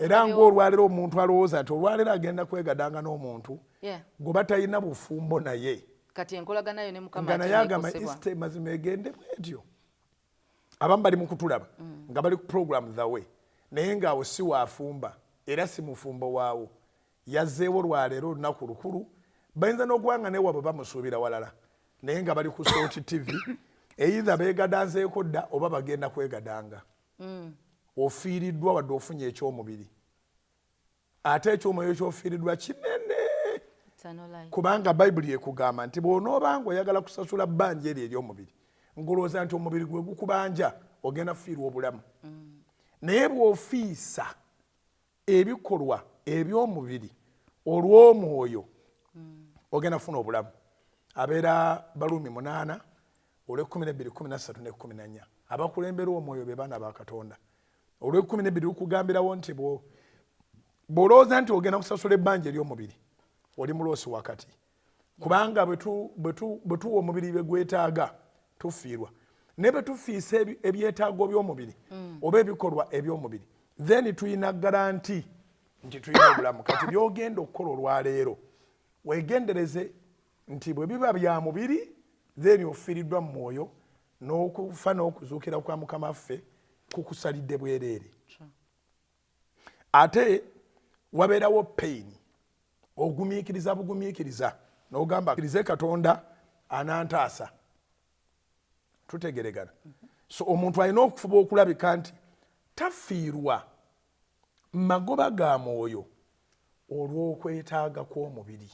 era ng'olwaliro omuntu alowooza nti olwaliro agenda kwegadanga n'omuntu gwe talina bufumbo naye kati enkolagana yo ne mukama nga naye agamba iste mazima egende bwetyo. Abamu bali mu kutulaba nga bali ku program the way naye ng'awo si waafumba era si mufumbo waawo yazzeewo lwaleero olunaku lukulu bayinza n'okuwanga ne wabwe bamusuubira walala naye nga bali ku Sooti TV either beegadanzeeko dda oba bagenda kwegadanga. Ofiiriddwa wadde ofunye ekyomubiri ate ekyomwoyo kyofiiriddwa kinene kubanga Bayibuli ekugamba nti bw'onooba ng'oyagala kusasula bbanja eryo ery'omubiri ng'olowooza nti omubiri gwe gukubanja ogenda kufiirwa obulamu naye bw'ofiisa ebikolwa eby'omubiri olw'omwoyo ogenda kufuna obulamu. Abeera Baluumi 8 olw'E12, 13 ne 14 abakulembera omwoyo be baana ba Katonda. Olw'E12 lukugambirawo nti bw'olowooza nti ogenda kusasula ebbanja ery'omubiri oli muloosi wakati kubanga bwe tuwa omubiri bye gwetaaga tufiirwa ne bwe tufiisa ebyetaago by'omubiri oba ebikolwa eby'omubiri then tuyina garanti nti tuyina obulamu. Kati by'ogenda okukola olwaleero weegendereze nti bwe biba bya mubiri then ofiiriddwa mu mwoyo n'okufa n'okuzuukira kwa Mukama waffe kukusalidde bwereere. Ate wabeerawo pain ogumiikiriza bugumiikiriza n'ogamba kirize Katonda anantaasa. Tutegeregana. So omuntu alina okufuba okulabika nti tafiirwa magoba ga mwoyo olw'okwetaaga kw'omubiri.